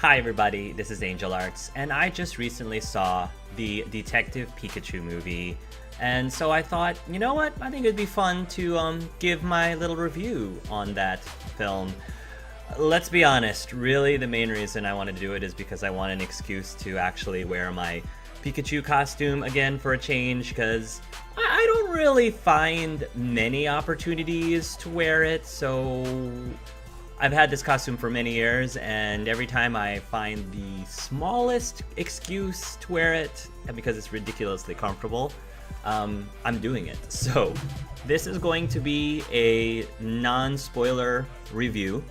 Hi everybody, this is Angel Arts, and I just recently saw the Detective Pikachu movie, and so I thought, you know what, I think it'd be fun to give my little review on that film. Let's be honest, really the main reason I wanted to do it is because I want an excuse to actually wear my Pikachu costume again for a change, because I don't really find many opportunities to wear it, so I've had this costume for many years, and every time I find the smallest excuse to wear it, and because it's ridiculously comfortable, I'm doing it. So, this is going to be a non-spoiler review,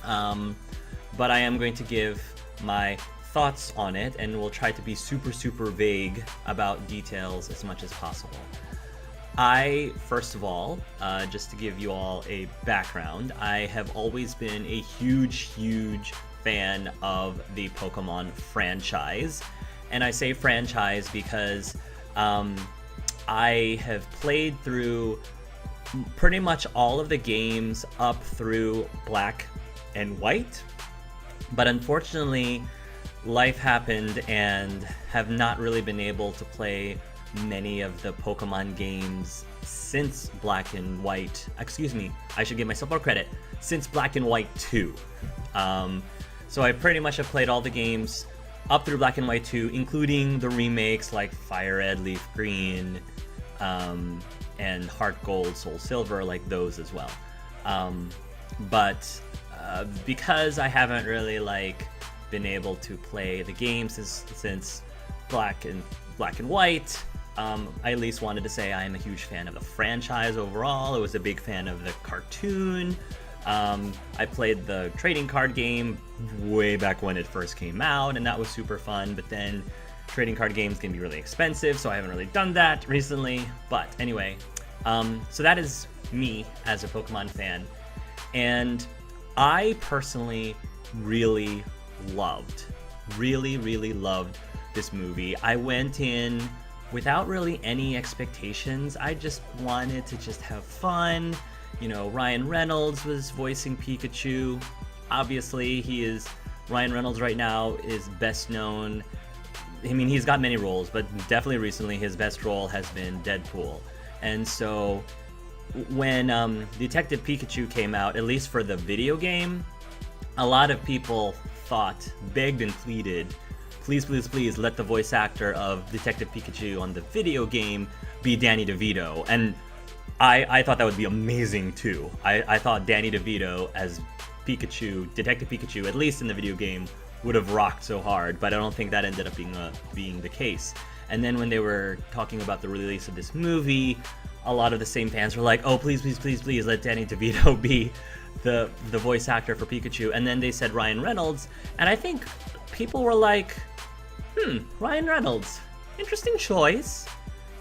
but I am going to give my thoughts on it, and we'll try to be super vague about details as much as possible. First of all, just to give you all a background, I have always been a huge fan of the Pokemon franchise. And I say franchise because I have played through pretty much all of the games up through Black and White. But unfortunately, life happened and have not really been able to play many of the Pokemon games since Black and White. Excuse me, I should give myself more credit. Since Black and White 2. So I pretty much have played all the games up through Black and White 2, including the remakes like Fire Red, Leaf Green, and Heart Gold, Soul Silver, like those as well. But because I haven't really been able to play the games since Black and White, I at least wanted to say I am a huge fan of the franchise overall. I was a big fan of the cartoon. I played the trading card game way back when it first came out, and that was super fun, but then trading card games can be really expensive, so I haven't really done that recently. But anyway, so that is me as a Pokemon fan, and I personally really loved this movie. I went in without really any expectations. I just wanted to just have fun. You know, Ryan Reynolds was voicing Pikachu. Obviously, Ryan Reynolds right now is best known. I mean, he's got many roles, but definitely recently his best role has been Deadpool. And so when Detective Pikachu came out, at least for the video game, a lot of people begged and pleaded, please let the voice actor of Detective Pikachu on the video game be Danny DeVito. And I thought that would be amazing too. I thought Danny DeVito as Pikachu, Detective Pikachu, at least in the video game, would have rocked so hard, but I don't think that ended up being the case. And then when they were talking about the release of this movie, a lot of the same fans were like, oh, please let Danny DeVito be the voice actor for Pikachu. And then they said Ryan Reynolds, and I think people were like, Ryan Reynolds, interesting choice.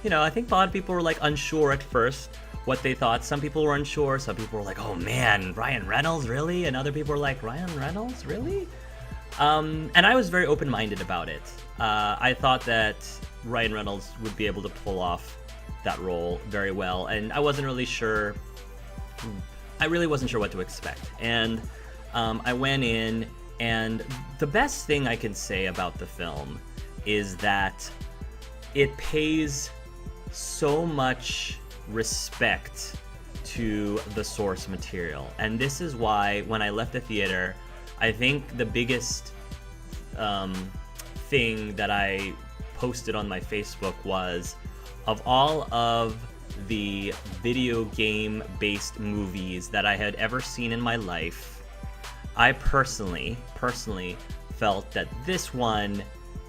You know, I think a lot of people were unsure at first what they thought. Some people were unsure, some people were like, oh man, Ryan Reynolds, really? And other people were like, Ryan Reynolds, really? And I was very open-minded about it. I thought that Ryan Reynolds would be able to pull off that role very well, and I wasn't really sure. I really wasn't sure what to expect. And I went in, and the best thing I can say about the film is that it pays so much respect to the source material. And this is why when I left the theater, I think the biggest thing that I posted on my Facebook was, of all of the video game based movies that I had ever seen in my life, I personally felt that this one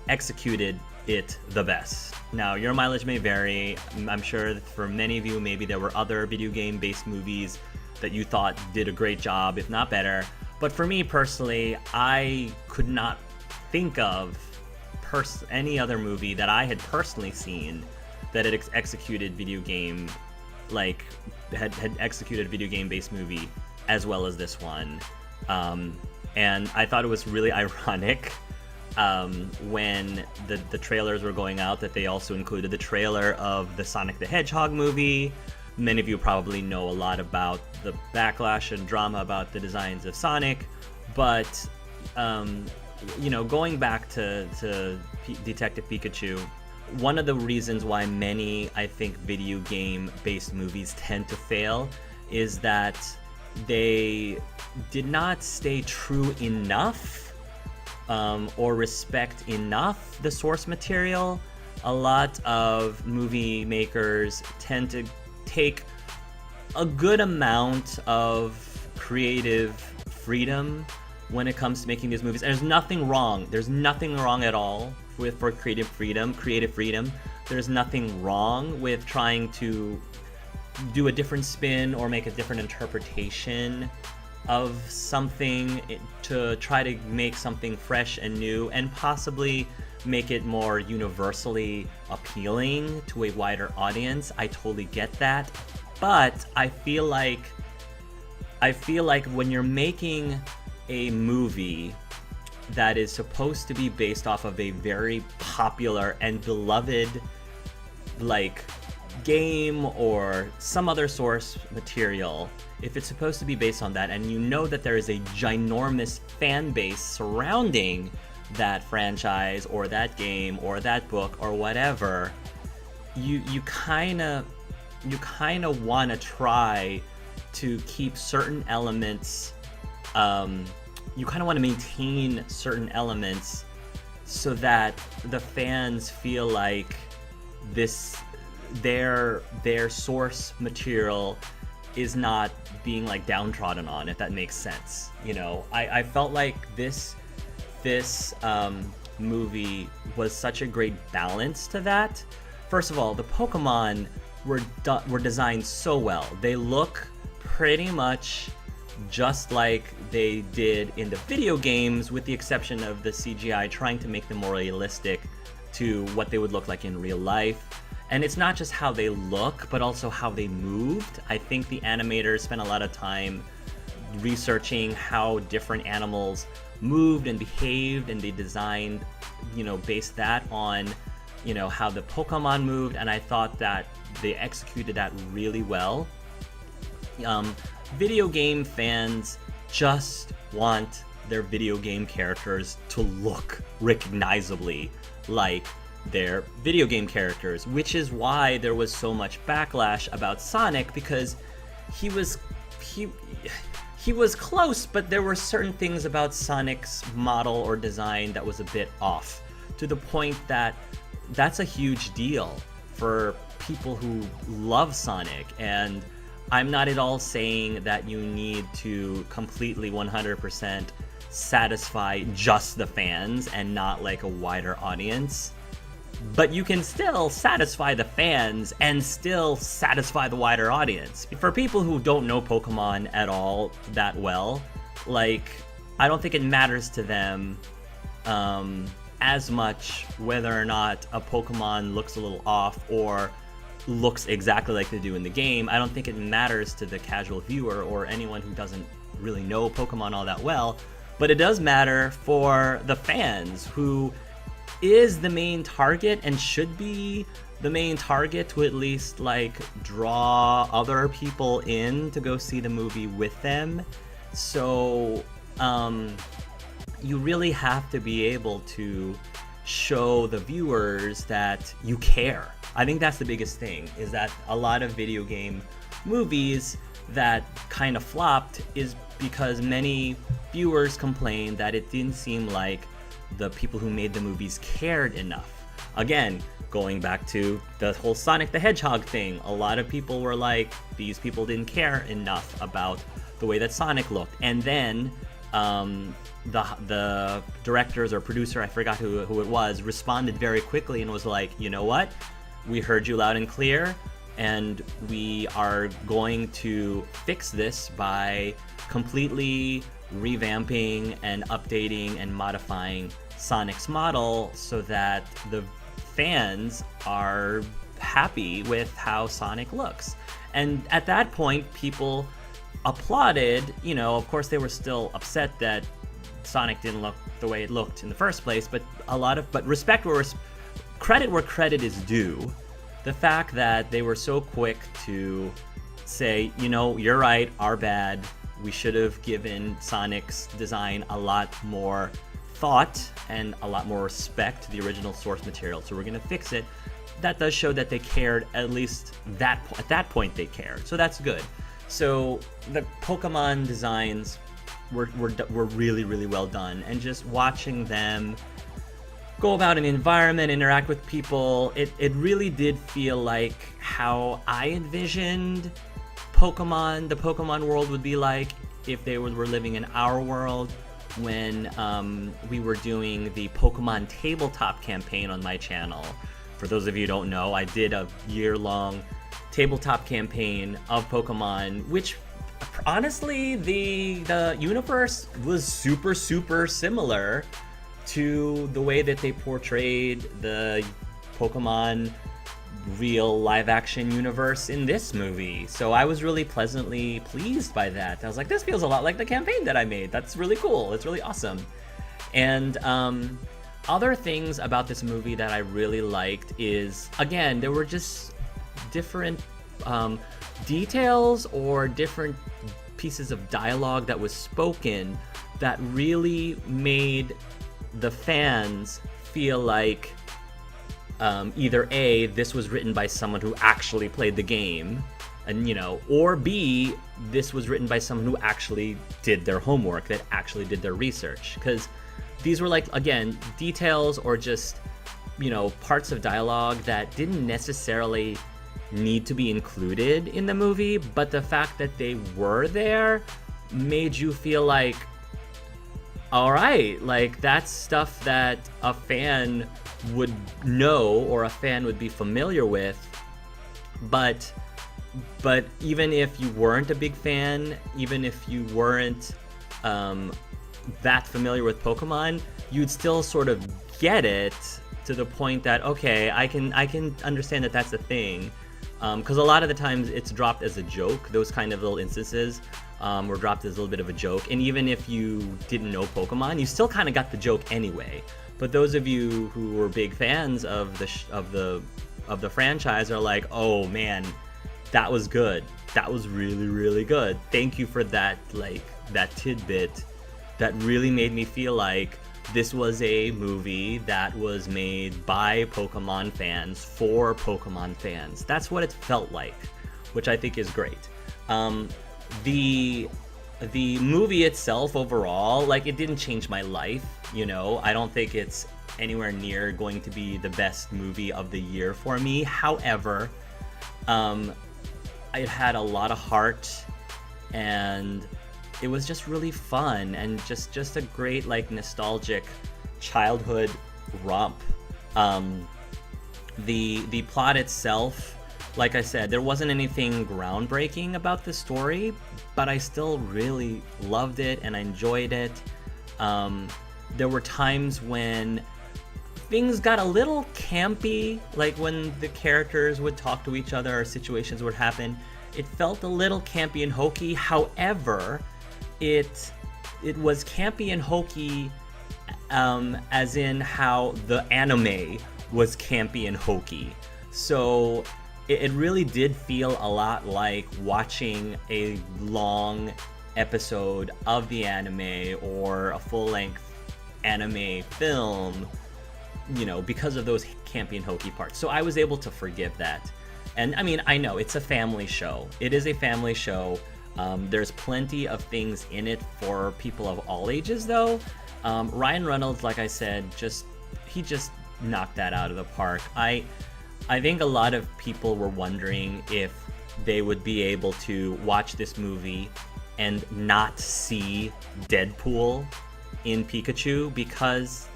executed it the best. Now, your mileage may vary. I'm sure for many of you, maybe there were other video game based movies that you thought did a great job, if not better. But for me personally, I could not think of any other movie that I had personally seen that had executed video game, had executed video game based movie as well as this one. And I thought it was really ironic when the trailers were going out that they also included the trailer of the Sonic the Hedgehog movie. Many of you probably know a lot about the backlash and drama about the designs of Sonic, but going back to Detective Pikachu, one of the reasons why many, I think, video game based movies tend to fail is that they did not stay true enough or respect enough the source material. A lot of movie makers tend to take a good amount of creative freedom when it comes to making these movies. And there's nothing wrong. There's nothing wrong at all for creative freedom. There's nothing wrong with trying to do a different spin or make a different interpretation of something to try to make something fresh and new and possibly make it more universally appealing to a wider audience. I totally get that. But I feel like when you're making a movie that is supposed to be based off of a very popular and beloved like game or some other source material, if it's supposed to be based on that and you know that there is a ginormous fan base surrounding that franchise or that game or that book or whatever, you kind of want to try to keep certain elements, you kind of want to maintain certain elements so that the fans feel like their source material is not being like downtrodden on, if that makes sense. I felt like this movie was such a great balance to that. First of all, the Pokemon were designed so well. They look pretty much just like they did in the video games, with the exception of the CGI trying to make them more realistic to what they would look like in real life. And it's not just how they look, but also how they moved. I think the animators spent a lot of time researching how different animals moved and behaved, and they designed, based that on, how the Pokemon moved, and I thought that they executed that really well. Video game fans just want their video game characters to look recognizably like their video game characters, which is why there was so much backlash about Sonic, because he was close, but there were certain things about Sonic's model or design that was a bit off, to the point that that's a huge deal for people who love Sonic. And I'm not at all saying that you need to completely 100% satisfy just the fans and not like a wider audience. But you can still satisfy the fans and still satisfy the wider audience. For people who don't know Pokemon at all that well, like, I don't think it matters to them as much whether or not a Pokemon looks a little off or looks exactly like they do in the game. I don't think it matters to the casual viewer or anyone who doesn't really know Pokemon all that well. But it does matter for the fans, who is the main target and should be the main target to at least like draw other people in to go see the movie with them. So you really have to be able to show the viewers that you care. I think that's the biggest thing, is that a lot of video game movies that kind of flopped is because many viewers complained that it didn't seem like the people who made the movies cared enough. Again, going back to the whole Sonic the Hedgehog thing, a lot of people were like, these people didn't care enough about the way that Sonic looked. And then the directors or producer, I forgot who it was, responded very quickly and was like, you know what? We heard you loud and clear, and we are going to fix this by completely revamping and updating and modifying Sonic's model so that the fans are happy with how Sonic looks. And at that point, people applauded. Of course they were still upset that Sonic didn't look the way it looked in the first place, but respect credit where credit is due. The fact that they were so quick to say, you're right, our bad, we should have given Sonic's design a lot more thought and a lot more respect to the original source material. So we're going to fix it. That does show that they cared, at least at that point they cared. So that's good. So the Pokemon designs were really, really well done. And just watching them go about an environment, interact with people, it really did feel like how I envisioned the Pokemon world would be like if they were living in our world when we were doing the Pokemon tabletop campaign on my channel. For those of you who don't know, I did a year-long tabletop campaign of Pokemon, which honestly, the universe was super, super similar to the way that they portrayed the Pokemon real live-action universe in this movie. So I was really pleasantly pleased by that. I was like, this feels a lot like the campaign that I made. That's really cool. It's really awesome. And other things about this movie that I really liked is, again, there were just different details or different pieces of dialogue that was spoken that really made the fans feel like either A, this was written by someone who actually played the game, and or B, this was written by someone who actually did their homework, that actually did their research. Because these were, like, again, details or just parts of dialogue that didn't necessarily need to be included in the movie, but the fact that they were there made you feel like, all right, like, that's stuff that a fan would know or a fan would be familiar with. But even if you weren't a big fan, even if you weren't that familiar with Pokemon, you'd still sort of get it to the point that, okay, I can understand that that's a thing. Because a lot of the times it's dropped as a joke. Those kind of little instances were dropped as a little bit of a joke. And even if you didn't know Pokemon, you still kind of got the joke anyway. But those of you who were big fans of the franchise are like, oh man, that was good. That was really, really good. Thank you for that, like, that tidbit that really made me feel like this was a movie that was made by Pokemon fans for Pokemon fans. That's what it felt like, which I think is great. The movie itself overall, like, it didn't change my life, I don't think it's anywhere near going to be the best movie of the year for me. However, it had a lot of heart, and it was just really fun, and just a great, like, nostalgic childhood romp. The plot itself, like I said, there wasn't anything groundbreaking about the story, but I still really loved it and I enjoyed it. There were times when things got a little campy, like when the characters would talk to each other or situations would happen. It felt a little campy and hokey. However, it was campy and hokey as in how the anime was campy and hokey. So it really did feel a lot like watching a long episode of the anime or a full-length anime film, because of those campy and hokey parts. So I was able to forgive that. And I mean, I know it's a family show. It is a family show. There's plenty of things in it for people of all ages, though. Ryan Reynolds, like I said, he just knocked that out of the park. I think a lot of people were wondering if they would be able to watch this movie and not see Deadpool in Pikachu, because,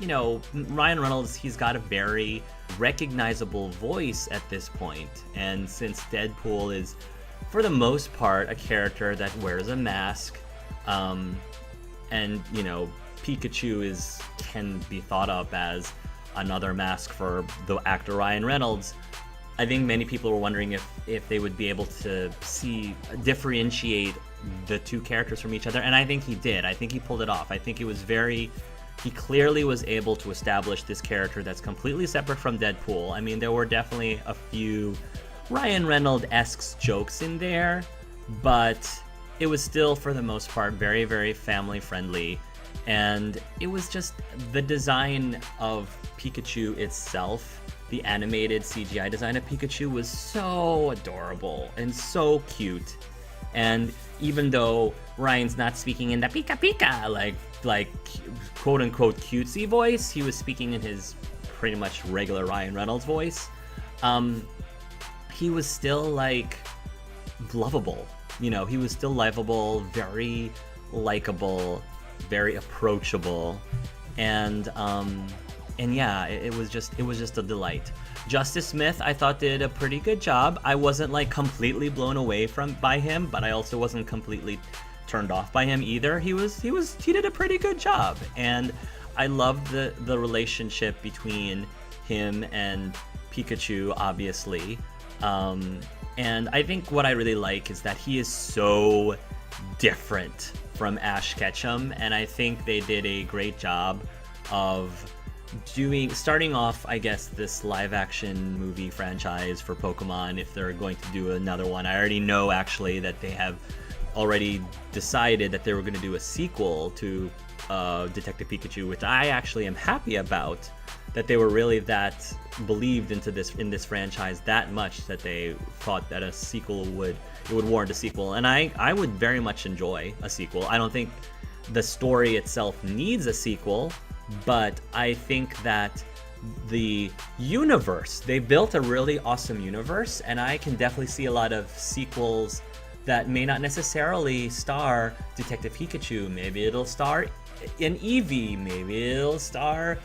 Ryan Reynolds, he's got a very recognizable voice at this point. And since Deadpool is, for the most part, a character that wears a mask, and, Pikachu can be thought of as another mask for the actor Ryan Reynolds, I think many people were wondering if they would be able to differentiate the two characters from each other, and I think he did. I think he pulled it off. I think he clearly was able to establish this character that's completely separate from Deadpool. I mean, there were definitely a few Ryan Reynolds-esque jokes in there, but it was still, for the most part, very, very family-friendly. And it was just the design of Pikachu itself, the animated CGI design of Pikachu was so adorable and so cute. And even though Ryan's not speaking in the Pika Pika like quote unquote cutesy voice, he was speaking in his pretty much regular Ryan Reynolds voice. He was still like lovable, he was still lovable, very likable, very approachable, and yeah, it was just a delight. Justice Smith, I thought, did a pretty good job. I wasn't like completely blown away by him, but I also wasn't completely turned off by him either. He did a pretty good job, and I loved the relationship between him and Pikachu, obviously. And I think what I really like is that he is so different from Ash Ketchum, and I think they did a great job of starting off, I guess, this live action movie franchise for Pokemon. If they're going to do another one, I already know actually that they have already decided that they were going to do a sequel to Detective Pikachu, which I actually am happy about, that they were really that believed in this franchise that much that they thought that a sequel would warrant a sequel. And I would very much enjoy a sequel. I don't think the story itself needs a sequel, but I think that the universe, they built a really awesome universe, and I can definitely see a lot of sequels that may not necessarily star Detective Pikachu. Maybe it'll star an Eevee, maybe it'll star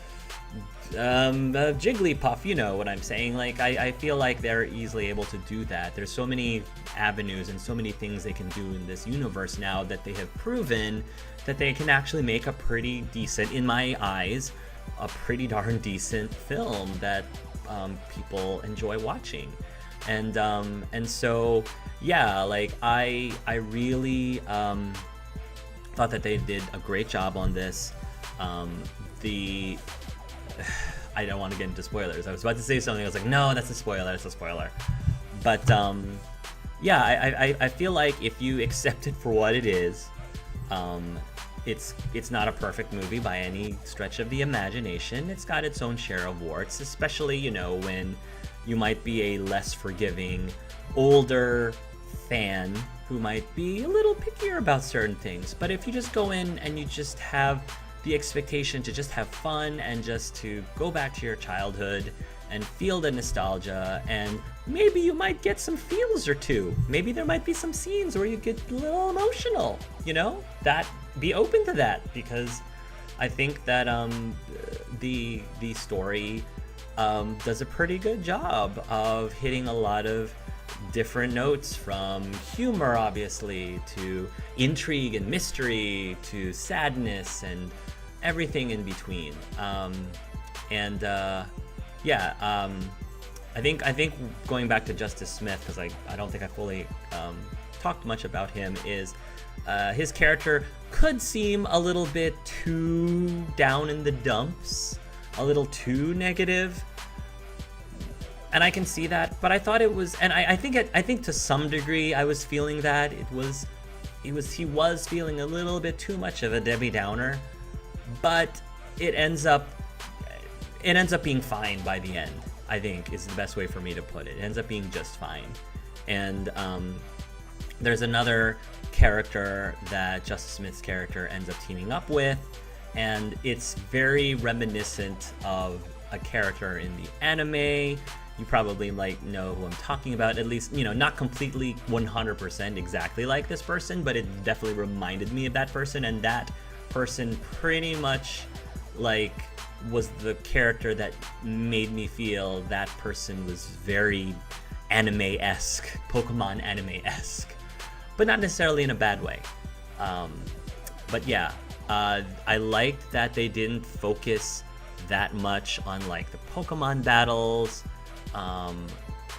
Jigglypuff, you know what I'm saying? Like, I feel like they're easily able to do that. There's so many avenues and so many things they can do in this universe now that they have proven that they can actually make a pretty decent, in my eyes, a pretty darn decent film that people enjoy watching. And so, yeah, like, I really thought that they did a great job on this. I don't want to get into spoilers. I was about to say something. I was like, no, that's a spoiler. But yeah, I feel like if you accept it for what it is, it's not a perfect movie by any stretch of the imagination. It's got its own share of warts, especially, when you might be a less forgiving, older fan who might be a little pickier about certain things. But if you just go in and you just have the expectation to just have fun and just to go back to your childhood and feel the nostalgia, and maybe you might get some feels or two. Maybe there might be some scenes where you get a little emotional, that be open to that, because I think that the story does a pretty good job of hitting a lot of different notes, from humor, obviously, to intrigue and mystery, to sadness and everything in between. I think going back to Justice Smith, because I don't think I fully talked much about him, is his character could seem a little bit too down in the dumps, a little too negative. And I can see that, but I thought it was, and I think to some degree I was feeling that he was feeling a little bit too much of a Debbie Downer, but it ends up being fine by the end, I think, is the best way for me to put it. It ends up being just fine. And there's another character that Justice Smith's character ends up teaming up with, and it's very reminiscent of a character in the anime. You probably might know who I'm talking about, at least, not completely 100% exactly like this person, but it definitely reminded me of that person, and that person pretty much, like, was the character that made me feel that person was very anime-esque, Pokemon anime-esque, but not necessarily in a bad way. But yeah, I liked that they didn't focus that much on, like, the Pokemon battles,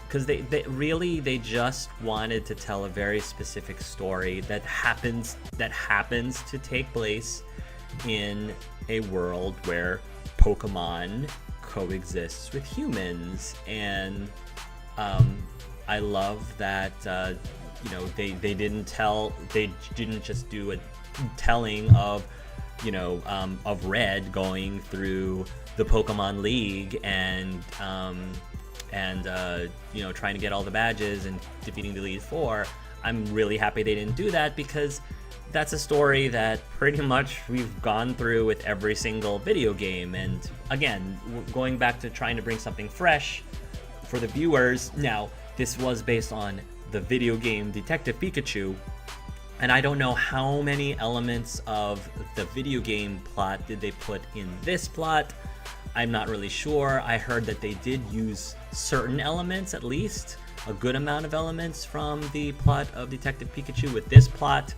because they just wanted to tell a very specific story that happens to take place in a world where Pokemon coexists with humans. And I love that they didn't just do a telling of of Red going through the Pokemon League and trying to get all the badges and defeating the Elite Four. I'm really happy they didn't do that, because that's a story that pretty much we've gone through with every single video game. And again, going back to trying to bring something fresh for the viewers. Now, this was based on the video game Detective Pikachu, and I don't know how many elements of the video game plot did they put in this plot. I'm not really sure. I heard that they did use certain elements, at least a good amount of elements from the plot of Detective Pikachu with this plot.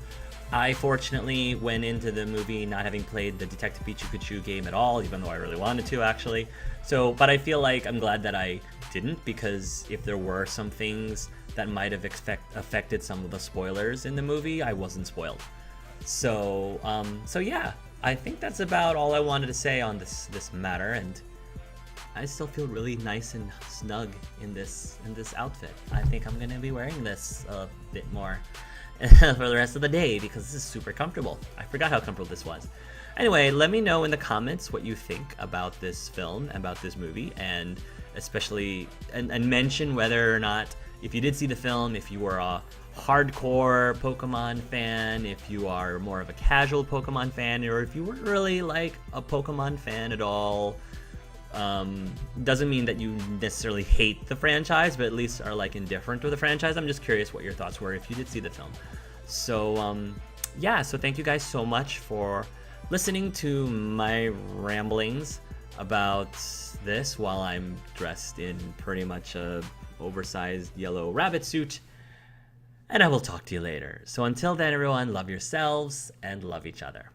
I fortunately went into the movie not having played the Detective Pikachu game at all, even though I really wanted to, actually. But I feel like I'm glad that I didn't, because if there were some things that might have affected some of the spoilers in the movie, I wasn't spoiled. So yeah, I think that's about all I wanted to say on this matter, and I still feel really nice and snug in this outfit. I think I'm gonna be wearing this a bit more for the rest of the day, because this is super comfortable. I forgot how comfortable this was. Anyway, let me know in the comments what you think about this film, about this movie, and especially and mention whether or not, if you did see the film, if you were a hardcore Pokemon fan, if you are more of a casual Pokemon fan, or if you weren't really like a Pokemon fan at all. Doesn't mean that you necessarily hate the franchise, but at least are like indifferent to the franchise. I'm just curious what your thoughts were if you did see the film. So yeah, so thank you guys so much for listening to my ramblings about this while I'm dressed in pretty much a oversized yellow rabbit suit, and I will talk to you later. So until then, everyone, love yourselves and love each other.